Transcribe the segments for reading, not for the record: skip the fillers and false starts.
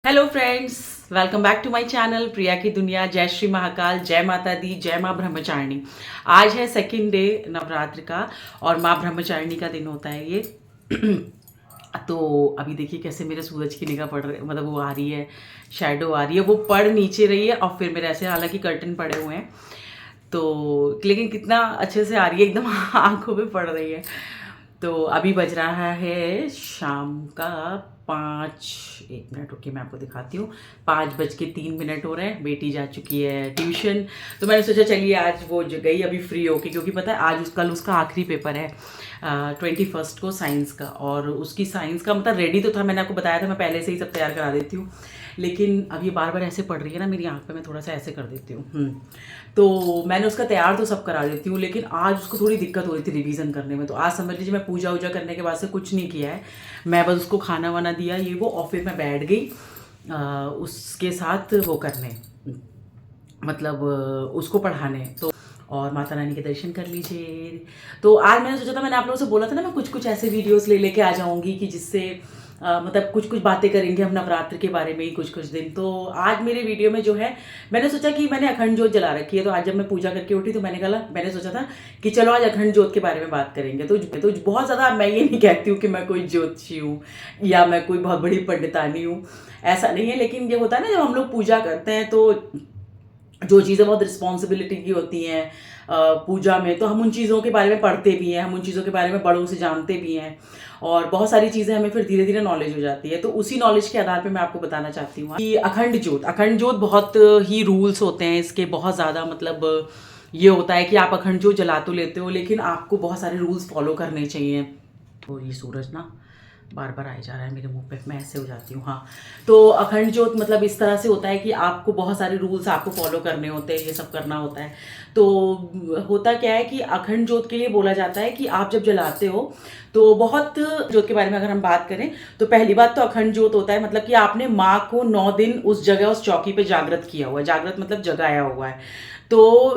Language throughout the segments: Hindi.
Hello friends, welcome back to my channel Priya की दुनिया। जय श्री महाकाल, जय माता दी, जय माँ ब्रह्मचारिणी। आज है सेकंड डे नवरात्र का और माँ ब्रह्मचारिणी का दिन होता है ये। तो अभी देखिए कैसे मेरे सूरज की निगाह पड़ रही, मतलब वो आ रही है, शैडो आ रही है, वो पड़ नीचे रही है और फिर मेरे ऐसे, हालांकि कर्टन पड़े हुए हैं तो, लेकिन कितना अच्छे से आ रही है, एकदम आंखों पे पड़ रही है। तो अभी बज रहा है शाम का 5, 1 मिनट रुकिए मैं आपको दिखाती हूँ। 5:03 हो रहे हैं। बेटी जा चुकी है ट्यूशन, तो मैंने सोचा चलिए आज वो गई अभी फ्री होके, क्योंकि पता है आज कल उसका आखिरी पेपर है 21 को साइंस का। और उसकी साइंस का मतलब रेडी तो था, मैंने आपको बताया था, मैं पहले से ही सब तैयार करा देती हूँ, लेकिन अब ये बार बार ऐसे पड़ रही है ना मेरी आंख पे, मैं थोड़ा सा ऐसे कर देती हूँ। तो मैंने उसका तैयार तो सब करा देती हूँ, लेकिन आज उसको थोड़ी दिक्कत हो रही थी रिवीजन करने में। तो आज समझ लीजिए मैं पूजा वूजा करने के बाद से कुछ नहीं किया है, मैं बस उसको खाना वाना दिया ये वो, और फिर मैं बैठ गई उसके साथ वो करने, मतलब उसको पढ़ाने। तो और माता रानी के दर्शन कर लीजिए। तो आज मैंने सोचा था, मैंने आप लोगों से बोला था ना, मैं कुछ कुछ ऐसे वीडियोस लेके आ जाऊंगी कि जिससे मतलब कुछ कुछ बातें करेंगे हम नवरात्र के बारे में ही कुछ कुछ दिन। तो आज मेरे वीडियो में जो है, मैंने सोचा कि मैंने अखंड ज्योत जला रखी है, तो आज जब मैं पूजा करके उठी तो मैंने सोचा था कि चलो आज अखंड ज्योत के बारे में बात करेंगे। तो बहुत ज़्यादा मैं ये नहीं कहती हूँ कि मैं कोई ज्योतिषी हूँ या मैं कोई बहुत बड़ी पंडितानी हूँ, ऐसा नहीं है। लेकिन ये होता है ना, जब हम लोग पूजा करते हैं तो जो चीज़ें बहुत रिस्पॉन्सिबिलिटी की होती हैं पूजा में, तो हम उन चीज़ों के बारे में पढ़ते भी हैं, हम उन चीज़ों के बारे में बड़ों से जानते भी हैं, और बहुत सारी चीज़ें हमें फिर धीरे धीरे नॉलेज हो जाती है। तो उसी नॉलेज के आधार पे मैं आपको बताना चाहती हूँ कि अखंड ज्योत बहुत ही रूल्स होते हैं इसके, बहुत ज़्यादा, मतलब ये होता है कि आप अखंड ज्योत जला तो लेते हो, लेकिन आपको बहुत सारे रूल्स फॉलो करने चाहिए। तो ये सूरज ना बार बार आए जा रहा है मेरे मुंह पे, मैं ऐसे हो जाती हूँ। हाँ, तो अखंड ज्योत मतलब इस तरह से होता है कि आपको बहुत सारे रूल्स आपको फॉलो करने होते हैं, ये सब करना होता है। तो होता क्या है कि अखंड ज्योत के लिए बोला जाता है कि आप जब जलाते हो तो बहुत, ज्योत के बारे में अगर हम बात करें तो पहली बात तो अखंड ज्योत होता है मतलब कि आपने माँ को 9 दिन उस जगह, उस चौकी पे जागृत किया हुआ है। जागृत मतलब जगाया हुआ है। तो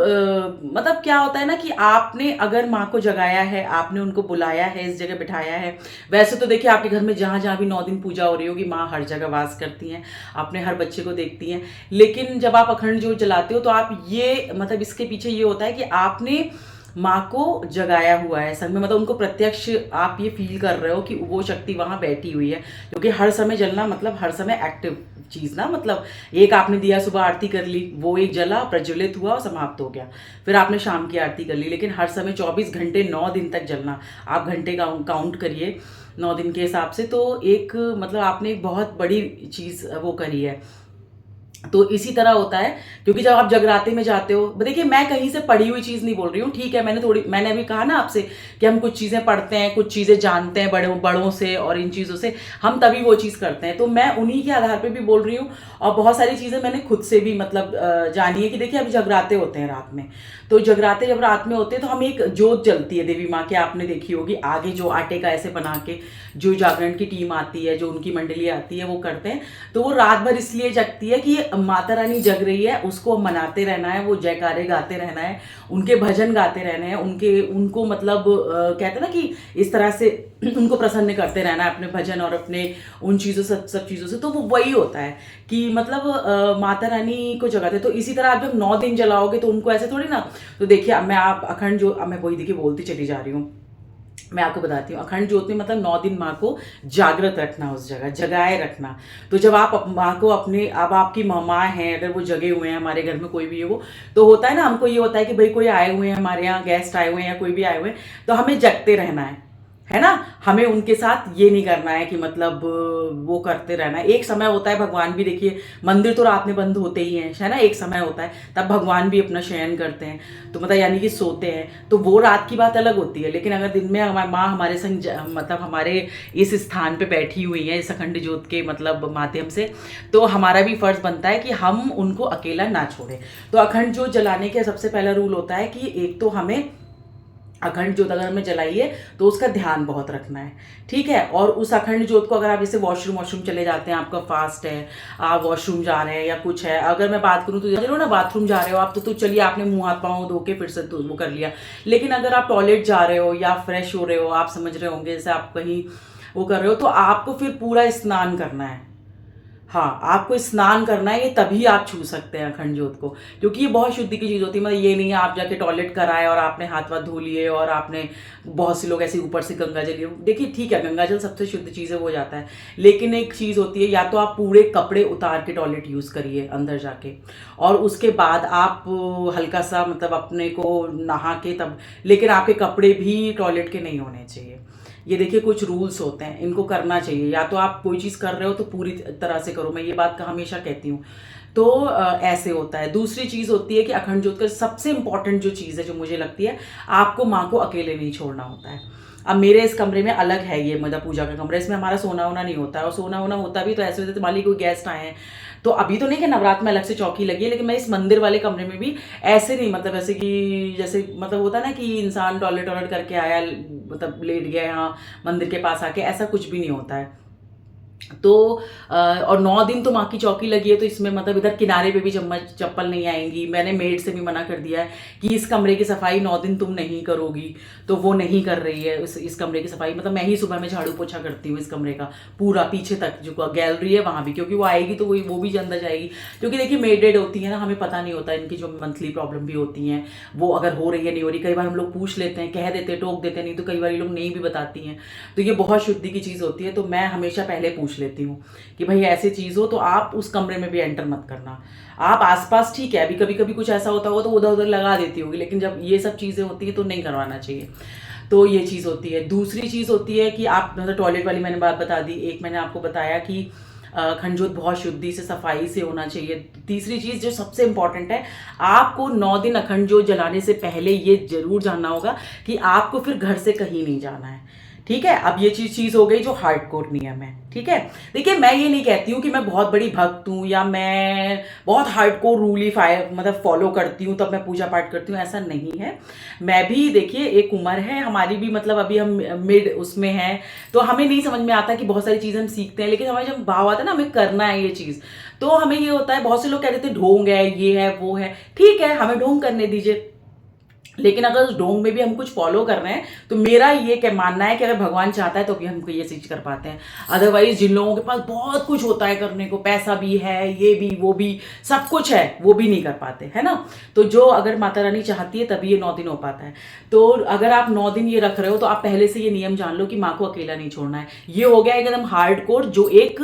मतलब क्या होता है ना कि आपने अगर माँ को जगाया है, आपने उनको बुलाया है, इस जगह बिठाया है। वैसे तो देखिए आपके घर में जहाँ जहाँ भी 9 दिन पूजा हो रही होगी, माँ हर जगह वास करती हैं, अपने हर बच्चे को देखती हैं। लेकिन जब आप अखंड ज्योत जलाते हो तो आप ये, मतलब इसके पीछे ये होता है कि आपने माँ को जगाया हुआ है संग में, मतलब उनको प्रत्यक्ष आप ये फील कर रहे हो कि वो शक्ति वहां बैठी हुई है। क्योंकि हर समय जलना मतलब हर समय एक्टिव चीज ना, मतलब एक आपने दिया, सुबह आरती कर ली, वो एक जला, प्रज्वलित हुआ और समाप्त हो गया, फिर आपने शाम की आरती कर ली। लेकिन हर समय 24 घंटे 9 दिन तक जलना, आप घंटे काउंट करिए 9 दिन के हिसाब से, तो एक मतलब आपने एक बहुत बड़ी चीज वो करी है। तो इसी तरह होता है, क्योंकि जब आप जगराते में जाते हो, देखिए मैं कहीं से पढ़ी हुई चीज नहीं बोल रही हूँ, ठीक है, मैंने अभी कहा ना आपसे कि हम कुछ चीजें पढ़ते हैं, कुछ चीजें जानते हैं बड़ों से, और इन चीजों से हम तभी वो चीज करते हैं। तो मैं उन्हीं के आधार पर भी बोल रही हूँ, और बहुत सारी चीजें मैंने खुद से भी मतलब जानी है कि देखिए अभी जगराते होते हैं रात में, तो जगराते जब रात में होते हैं तो हम एक जोत जलती है देवी माँ की, आपने देखी होगी आगे जो आटे का ऐसे बना के जो जागरण की टीम आती है, जो उनकी मंडली आती है, वो करते हैं। तो वो रात भर इसलिए जगती है कि माता रानी जग रही है, उसको मनाते रहना है, वो जयकारे गाते रहना है, उनके भजन गाते रहने हैं, उनको मतलब कहते हैं ना कि इस तरह से उनको प्रसन्न करते रहना है अपने भजन और अपने उन चीज़ों सब चीज़ों से। तो वो वही होता है कि मतलब माता रानी को जगाते। तो इसी तरह आप जब 9 दिन जलाओगे तो उनको ऐसे थोड़ी ना, तो देखिए मैं आप अखंड जो, अब मैं वही देखिए बोलती चली जा रही हूँ, मैं आपको बताती हूँ। अखंड ज्योत में मतलब 9 दिन माँ को जागृत रखना, उस जगह जगाए रखना। तो जब आप माँ को अपने, अब आपकी माँ हैं, अगर वो जगे हुए हैं, हमारे घर में कोई भी है वो, तो होता है ना, हमको ये होता है कि भाई कोई आए हुए हैं हमारे यहाँ, गेस्ट आए हुए हैं या कोई भी आए हुए हैं, तो हमें जगते रहना है ना, हमें उनके साथ ये नहीं करना है कि मतलब वो करते रहना है। एक समय होता है, भगवान भी देखिए, मंदिर तो रात में बंद होते ही हैं, है ना, एक समय होता है तब भगवान भी अपना शयन करते हैं, तो मतलब यानी कि सोते हैं, तो वो रात की बात अलग होती है। लेकिन अगर दिन में हमारी माँ हमारे संग मतलब हमारे इस स्थान पे बैठी हुई है, इस अखंड ज्योत के मतलब माध्यम से, तो हमारा भी फर्ज बनता है कि हम उनको अकेला ना छोड़ें। तो अखंड ज्योत जलाने का सबसे पहला रूल होता है कि एक तो हमें अखंड ज्योत अगर हमें जलाइए तो उसका ध्यान बहुत रखना है, ठीक है। और उस अखंड ज्योत को, अगर आप जैसे वॉशरूम चले जाते हैं, आपका फास्ट है, आप वॉशरूम जा रहे हैं या कुछ है, अगर मैं बात करूं तो चलो ना, बाथरूम जा रहे हो आप तो चलिए आपने मुंह हाथ पाँव धो के फिर से तो वो कर लिया। लेकिन अगर आप टॉयलेट जा रहे हो या फ्रेश हो रहे हो, आप समझ रहे होंगे, जैसे आप कहीं वो कर रहे हो, तो आपको फिर पूरा स्नान करना है, हाँ, आपको स्नान करना है, ये तभी आप छू सकते हैं अखंड ज्योत को, क्योंकि ये बहुत शुद्धि की चीज़ होती है। मतलब ये नहीं है आप जाके टॉयलेट कराए और आपने हाथ वाथ धो लिए और आपने, बहुत से लोग ऐसे ऊपर से गंगा जल लिए, देखिए ठीक है गंगा जल सबसे शुद्ध चीज़ है, वो जाता है, लेकिन एक चीज़ होती है, या तो आप पूरे कपड़े उतार के टॉयलेट यूज़ करिए अंदर जाके, और उसके बाद आप हल्का सा मतलब अपने को नहा के तब, लेकिन आपके कपड़े भी टॉयलेट के नहीं होने चाहिए। ये देखिए कुछ रूल्स होते हैं, इनको करना चाहिए। या तो आप कोई चीज़ कर रहे हो तो पूरी तरह से करो, मैं ये बात का हमेशा कहती हूँ। तो ऐसे होता है। दूसरी चीज़ होती है कि अखंड ज्योत का सबसे इंपॉर्टेंट जो चीज़ है जो मुझे लगती है, आपको माँ को अकेले नहीं छोड़ना होता है। अब मेरे इस कमरे में अलग है ये मतलब पूजा का कमरा, इसमें हमारा सोना वोना नहीं होता है, और सोना वोना होता भी तो ऐसे होते मान ली कोई गेस्ट आए हैं, तो अभी तो नहीं कि नवरात्र में अलग से चौकी लगी है, लेकिन मैं इस मंदिर वाले कमरे में भी ऐसे नहीं, मतलब ऐसे कि जैसे मतलब होता है ना कि इंसान टॉयलेट टॉयलेट करके आया, मतलब लेट गया यहाँ मंदिर के पास आके, ऐसा कुछ भी नहीं होता है। तो और 9 दिन तो माँ की चौकी लगी है, तो इसमें मतलब इधर किनारे पे भी चम्मच चप्पल नहीं आएंगी। मैंने मेड से भी मना कर दिया है कि इस कमरे की सफाई 9 दिन तुम नहीं करोगी, तो वो नहीं कर रही है इस कमरे की सफाई। मतलब मैं ही सुबह में झाड़ू पोछा करती हूँ इस कमरे का पूरा पीछे तक, जो गैलरी है वहाँ भी, क्योंकि वो आएगी तो वो भी अंदर जाएगी। क्योंकि देखिए मेडेड होती है ना, हमें पता नहीं होता इनकी जो मंथली प्रॉब्लम भी होती हैं वो अगर हो रही है नहीं हो रही। कई बार हम लोग पूछ लेते हैं, कह देते हैं, टोक देते हैं, नहीं तो कई बार ये लोग नहीं भी बताती हैं। तो ये बहुत शुद्धि की चीज़ होती है, तो मैं हमेशा पहले पूछ लेती हूँ कि भाई ऐसी चीज़ हो तो आप उस कमरे में भी एंटर मत करना। आप आसपास ठीक है, अभी कभी कभी कुछ ऐसा होता होगा तो उधर उधर लगा देती होगी, लेकिन जब ये सब चीज़ें होती हैं तो नहीं करवाना चाहिए। तो ये चीज़ होती है। दूसरी चीज़ होती है कि आप मतलब टॉयलेट वाली मैंने बात बता दी, एक मैंने आपको बताया कि अखंड ज्योत बहुत शुद्धि से सफाई से होना चाहिए। तीसरी चीज़ जो सबसे इंपॉर्टेंट है, आपको 9 दिन अखंड ज्योत जलाने से पहले ये जरूर जानना होगा कि आपको फिर घर से कहीं नहीं जाना है। ठीक है, अब ये चीज हो गई जो हार्डकोर नियम है। ठीक है, देखिए मैं ये नहीं कहती हूँ कि मैं बहुत बड़ी भक्त हूँ या मैं बहुत हार्डकोर रूली मतलब फॉलो करती हूँ तब मैं पूजा पाठ करती हूँ, ऐसा नहीं है। मैं भी देखिए एक उम्र है हमारी भी, मतलब अभी हम मिड उसमें हैं, तो हमें नहीं समझ में आता कि बहुत सारी चीज़ें हम सीखते हैं, लेकिन हमें जब भाव आता है ना हमें करना है ये चीज़, तो हमें ये होता है। बहुत से लोग कह देते हैं ढोंग है, ये है वो है, ठीक है हमें ढोंग करने दीजिए, लेकिन अगर उस ढोंग में भी हम कुछ फॉलो कर रहे हैं तो मेरा ये क्या मानना है कि अगर भगवान चाहता है तो भी हमको ये चीज कर पाते हैं। अदरवाइज जिन लोगों के पास बहुत कुछ होता है करने को, पैसा भी है, ये भी वो भी सब कुछ है, वो भी नहीं कर पाते, है ना। तो जो अगर माता रानी चाहती है तभी ये 9 दिन हो पाता है। तो अगर आप 9 दिन ये रख रहे हो तो आप पहले से ये नियम जान लो कि माँ को अकेला नहीं छोड़ना है। ये हो गया एकदम हार्ड कोर, जो एक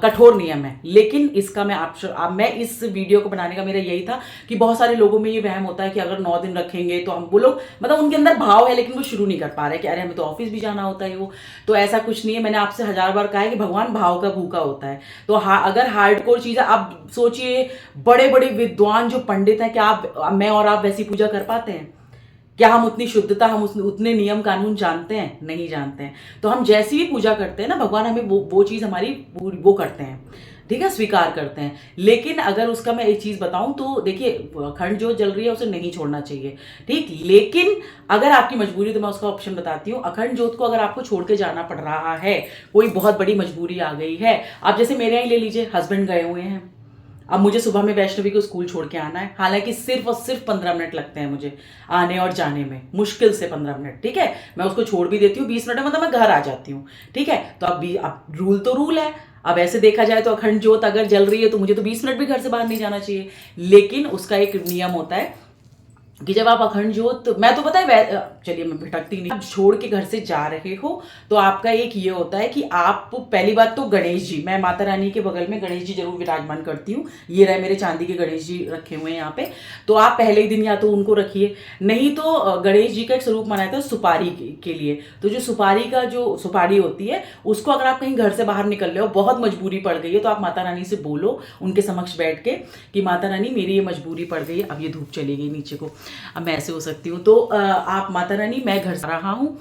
कठोर नियम है। लेकिन इसका मैं इस वीडियो को बनाने का मेरा यही था कि बहुत सारे लोगों में ये वहम होता है कि अगर 9 दिन रखेंगे तो हम, वो लोग मतलब उनके अंदर भाव है लेकिन वो शुरू नहीं कर पा रहे कि अरे हमें तो ऑफिस भी जाना होता है वो। तो ऐसा कुछ नहीं है, मैंने आपसे 1000 बार कहा है कि भगवान भाव का भूखा होता है। तो अगर हार्डकोर चीज है, आप सोचिए बड़े बड़े विद्वान जो पंडित हैं, क्या आप मैं और आप वैसी पूजा कर पाते हैं? क्या हम उतनी शुद्धता, हम उतने नियम कानून जानते हैं? नहीं जानते हैं। तो हम जैसी भी पूजा करते हैं ना, भगवान हमें वो चीज हमारी वो करते हैं, ठीक है, स्वीकार करते हैं। लेकिन अगर उसका मैं एक चीज बताऊं तो देखिए अखंड जो जल रही है उसे नहीं छोड़ना चाहिए, ठीक। लेकिन अगर आपकी मजबूरी, तो मैं उसका ऑप्शन बताती हूँ। अखंड ज्योत को अगर आपको छोड़ के जाना पड़ रहा है, कोई बहुत बड़ी मजबूरी आ गई है, आप जैसे मेरे यहाँ ले लीजिए, हस्बैंड गए हुए हैं, अब मुझे सुबह में वैष्णवी को स्कूल छोड़ के आना है, हालांकि सिर्फ और सिर्फ 15 मिनट लगते हैं मुझे आने और जाने में, मुश्किल से 15 मिनट, ठीक है। मैं उसको छोड़ भी देती हूँ 20 मिनट में, मतलब मैं घर आ जाती हूँ, ठीक है। तो अब रूल तो रूल है। अब ऐसे देखा जाए तो अखंड ज्योत अगर जल रही है तो मुझे तो 20 मिनट भी घर से बाहर नहीं जाना चाहिए, लेकिन उसका एक नियम होता है कि जब आप अखंड ज्योत, मैं तो पता है चलिए मैं भटकती नहीं, आप छोड़ के घर से जा रहे हो तो आपका एक ये होता है कि आप पहली बात तो गणेश जी, मैं माता रानी के बगल में गणेश जी जरूर विराजमान करती हूँ, ये रहे मेरे चांदी के गणेश जी रखे हुए हैं यहाँ पे। तो आप पहले ही दिन या तो उनको रखिए, नहीं तो गणेश जी का एक स्वरूप मनाया था सुपारी के लिए। तो जो सुपारी का जो सुपारी होती है उसको अगर आप कहीं घर से बाहर निकल रहे हो, बहुत मजबूरी पड़ गई है, तो आप माता रानी से बोलो उनके समक्ष बैठ के कि माता रानी मेरी ये मजबूरी पड़ गई है, अब ये धूप चली गई नीचे को, अब मैं ऐसे हो सकती हूँ, तो आप माता रानी मैं घर से आ रहा हूँ,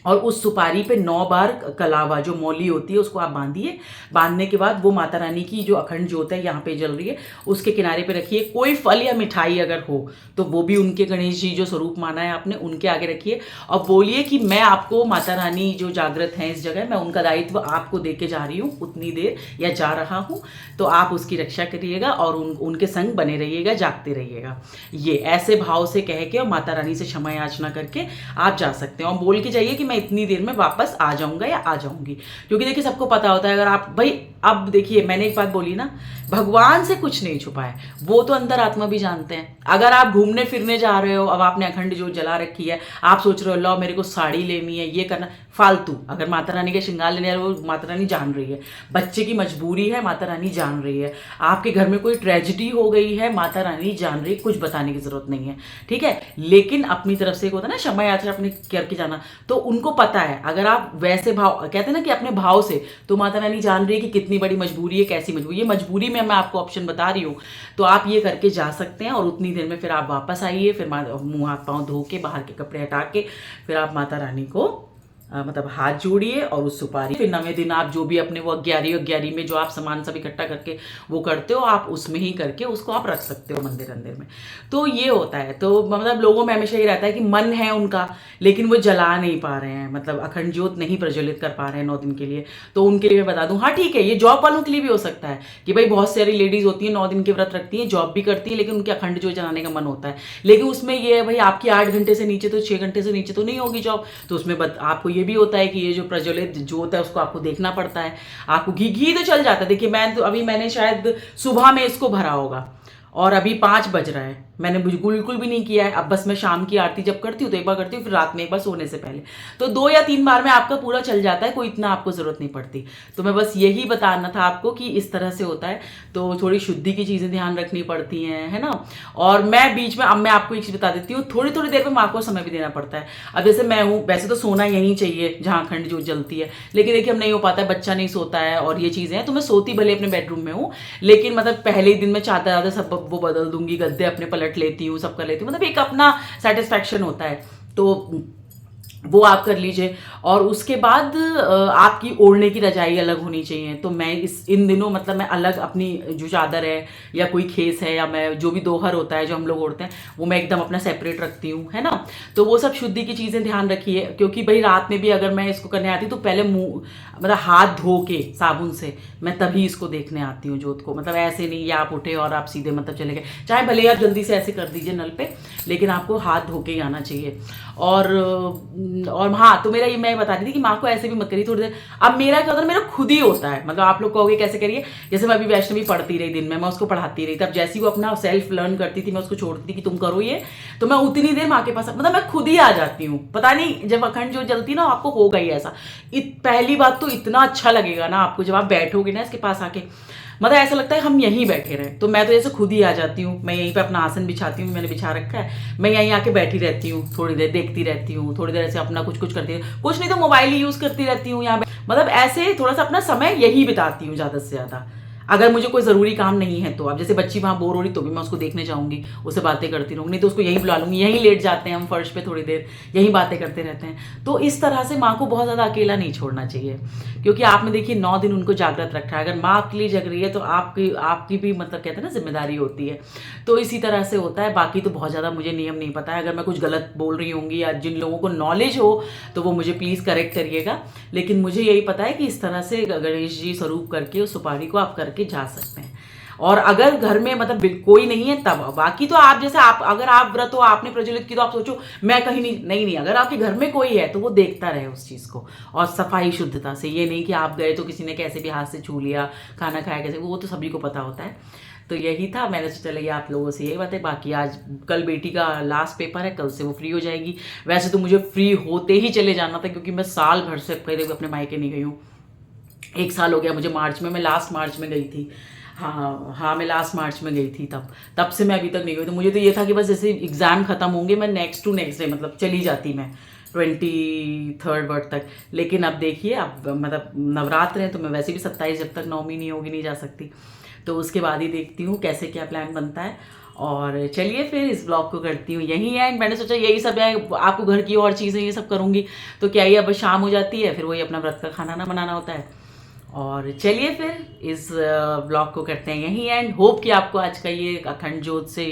और उस सुपारी पे 9 बार कलावा जो मौली होती है उसको आप बांधिए। बांधने के बाद वो माता रानी की जो अखंड ज्योत है यहाँ पे जल रही है उसके किनारे पे रखिए। कोई फल या मिठाई अगर हो तो वो भी उनके गणेश जी जो स्वरूप माना है आपने उनके आगे रखिए, और बोलिए कि मैं आपको माता रानी जो जागृत हैं इस जगह, मैं उनका दायित्व आपको दे के जा रही हूँ उतनी देर, या जा रहा हूँ, तो आप उसकी रक्षा करिएगा और उनके संग बने रहिएगा, जागते रहिएगा। ये ऐसे भाव से कह के और माता रानी से क्षमा याचना करके आप जा सकते हैं, और बोल के जाइए कि मैं इतनी देर में वापस आ जाऊंगा या आ जाऊंगी। क्योंकि देखिए सबको पता होता है, अगर आप भाई, अब देखिए मैंने एक बात बोली ना, भगवान से कुछ नहीं छुपा है, वो तो अंतर आत्मा भी जानते हैं। अगर आप घूमने फिरने जा रहे हो, अब आपने अखंड ज्योत जला रखी है, आप सोच रहे हो लो मेरे को साड़ी लेनी है, ये करना, फालतू। अगर माता रानी के श्रृंगार लेने आ रहे हो, वो माता रानी जान रही है, बच्चे की मजबूरी है, माता रानी जान रही है, आपके घर में कोई ट्रेजिडी हो गई है, माता रानी जान रही है, कुछ बताने की जरूरत नहीं है, ठीक है। लेकिन अपनी तरफ से एक होता है ना क्षमा यात्रा अपने करके जाना, तो उनको पता है, अगर आप वैसे भाव कहते हैं ना कि अपने भाव से, तो माता रानी जान रही है कि कितनी बड़ी मजबूरी है, कैसी मजबूरी है। मजबूरी में मैं आपको ऑप्शन बता रही हूँ, तो आप ये करके जा सकते हैं। और उतनी देर में फिर आप वापस आइए, फिर मुंह हाथ पाँव धो के, बाहर के कपड़े हटा के, फिर आप माता रानी को मतलब हाथ जोड़िए और उस सुपारी, फिर 9वें दिन आप जो भी अपने वो 11 में जो आप सामान सब इकट्ठा करके वो करते हो, आप उसमें ही करके उसको आप रख सकते हो मंदिर अंदर में। तो ये होता है। तो मतलब लोगों में हमेशा ये रहता है कि मन है उनका, लेकिन वो जला नहीं पा रहे हैं, मतलब अखंड ज्योत नहीं प्रज्वलित कर पा रहे हैं 9 दिन के लिए। तो उनके लिए मैं बता दूं, हाँ ठीक है, ये जॉब वालों के लिए भी हो सकता है कि भाई बहुत सारी लेडीज होती है 9 दिन के व्रत रखती है, जॉब भी करती है, लेकिन उनके अखंड ज्योत जलाने का मन होता है। लेकिन उसमें ये है भाई, आपकी 8 घंटे से नीचे, तो 6 घंटे से नीचे तो नहीं होगी जॉब, तो उसमें आपको ये भी होता है कि ये जो प्रज्वलित ज्योत है उसको आपको देखना पड़ता है। आपको घी तो चल जाता है। देखिए मैंने शायद सुबह में इसको भरा होगा और अभी 5 बज रहा है, मैंने बिल्कुल भी नहीं किया है। अब बस मैं शाम की आरती जब करती हूँ तो एक बार करती हूँ, फिर रात में एक बार सोने से पहले, तो 2 या 3 बार में आपका पूरा चल जाता है, कोई इतना आपको जरूरत नहीं पड़ती। तो मैं बस यही बताना था आपको कि इस तरह से होता है। तो थोड़ी शुद्धि की चीजें ध्यान रखनी पड़ती हैं, है ना। और मैं बीच में, अब मैं आपको एक चीज बता देती हूँ, थोड़ी थोड़ी देर में माँ को समय भी देना पड़ता है। अब जैसे मैं हूँ, वैसे तो सोना यहीं चाहिए जहाँ अखंड ज्योत जलती है, लेकिन देखिए अब नहीं हो पाता है, बच्चा नहीं सोता है और ये चीजें हैं, तो मैं सोती भले अपने बेडरूम में हूँ, लेकिन मतलब पहले ही दिन में चादर सब वो बदल दूंगी, गद्दे अपने पलट लेती हूँ, सब कर लेती हूँ, मतलब एक अपना सेटिस्फैक्शन होता है, तो वो आप कर लीजिए। और उसके बाद आपकी ओढ़ने की रजाई अलग होनी चाहिए। तो मैं इन दिनों मतलब मैं अलग अपनी जो चादर है या कोई खेस है या मैं जो भी दोहर होता है जो हम लोग ओढ़ते हैं, वो मैं एकदम अपना सेपरेट रखती हूँ, है ना। तो वो सब शुद्धि की चीज़ें ध्यान रखिए, क्योंकि भाई रात में भी अगर मैं इसको करने आती तो पहले मुंह मतलब हाथ धो के साबुन से मैं तभी इसको देखने आती हूँ ज्योत को। मतलब ऐसे नहीं या आप उठे और आप सीधे मतलब चले गए, चाहे भले आप जल्दी से ऐसे कर दीजिए नल पे, लेकिन आपको हाथ धो के ही आना चाहिए। और हाँ, तो मेरा ये मैं बता रही थी कि माँ को ऐसे भी मत करिए थोड़ी देर। अब मेरा क्या होता है, मेरा खुद ही होता है, मतलब आप लोग कहोगे कैसे करिए, जैसे मैं अभी वैष्णवी पढ़ती रही दिन में, मैं उसको पढ़ाती रही, तब जैसे वो अपना सेल्फ लर्न करती थी मैं उसको छोड़ती थी कि तुम करो ये, तो मैं उतनी देर माँ के पास मतलब मैं खुद ही आ जाती हूँ। पता नहीं जब अखंड ज्योत जलती ना आपको होगा ही ऐसा। पहली बात तो इतना अच्छा लगेगा ना आपको जब आप बैठोगे ना इसके पास आके, मतलब ऐसा लगता है हम यहीं बैठे रहे। तो मैं तो जैसे खुद ही आ जाती हूँ, मैं यहीं पे अपना आसन बिछाती हूँ, मैंने बिछा रखा है, मैं यहीं आके बैठी रहती हूँ, थोड़ी देर देखती रहती हूँ, थोड़ी देर ऐसे अपना कुछ करती हूँ, कुछ नहीं तो मोबाइल ही यूज करती रहती हूँ यहाँ पे, मतलब ऐसे थोड़ा सा अपना समय यही बिताती हूँ ज्यादा से ज्यादा। अगर मुझे कोई जरूरी काम नहीं है तो, अब जैसे बच्ची वहां बोर हो रही तो भी मैं उसको देखने जाऊंगी, उससे बातें करती रहूंगी, नहीं तो उसको यहीं बुला लूंगी, यहीं लेट जाते हैं हम फर्श पे थोड़ी देर, यहीं बातें करते रहते हैं। तो इस तरह से माँ को बहुत ज्यादा अकेला नहीं छोड़ना चाहिए, क्योंकि आपने देखिए 9 दिन उनको जागृत रखा है। अगर माँ आपके लिए जग रही है तो आपकी भी मतलब कहते हैं ना जिम्मेदारी होती है। तो इसी तरह से होता है। बाकी तो बहुत ज्यादा मुझे नियम नहीं पता है, अगर मैं कुछ गलत बोल रही होंगी या जिन लोगों को नॉलेज हो तो वो मुझे प्लीज करेक्ट करिएगा, लेकिन मुझे यही पता है कि इस तरह से गणेश जी स्वरूप करके उस सुपारी को आप करके जा सकते हैं। और अगर घर में मतलब कोई नहीं है तब, बाकी तो आप जैसे आप अगर आप व्रत हो आपने प्रज्वलित की तो आप सोचो मैं कहीं नहीं, अगर आपके घर में कोई है तो वो देखता रहे उस चीज को और सफाई शुद्धता से। ये नहीं कि आप गए तो किसी ने कैसे भी हाथ से छू लिया, खाना खाया कैसे, वो तो सभी को पता होता है। तो यही था, मैंने सोचा चलिए आप लोगों से यही बात है। बाकी आज कल बेटी का लास्ट पेपर है, कल से वो फ्री हो जाएगी। वैसे तो मुझे फ्री होते ही चले जाना था, क्योंकि मैं साल भर से कहीं अपने मायके नहीं गई हूँ। 1 साल हो गया मुझे मार्च में, मैं लास्ट मार्च में गई थी। हाँ मैं लास्ट मार्च में गई थी, तब से मैं अभी तक नहीं गई। तो मुझे तो ये था कि बस जैसे एग्जाम खत्म होंगे मैं नेक्स्ट डे मतलब चली जाती मैं 23rd वर्ड तक। लेकिन अब देखिए अब मतलब नवरात्र है तो मैं वैसे भी 27 जब तक नौमी नहीं होगी नहीं जा सकती, तो उसके बाद ही देखती हूँ कैसे क्या प्लान बनता है। और चलिए फिर इस ब्लॉग को करती हूँ यही है। मैंने सोचा यही सब है, आपको घर की और चीज़ें ये सब करूँगी तो क्या ही, अब शाम हो जाती है फिर वही अपना व्रत का खाना ना बनाना होता है। और चलिए फिर इस ब्लॉग को करते हैं यही एंड। होप कि आपको आज का ये अखंड ज्योत से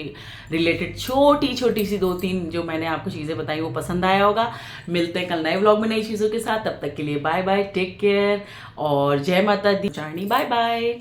रिलेटेड छोटी छोटी सी 2-3 जो मैंने आपको चीज़ें बताई वो पसंद आया होगा। मिलते हैं कल नए ब्लॉग में नई चीज़ों के साथ, तब तक के लिए बाय बाय, टेक केयर और जय माता दी, बाय बाय।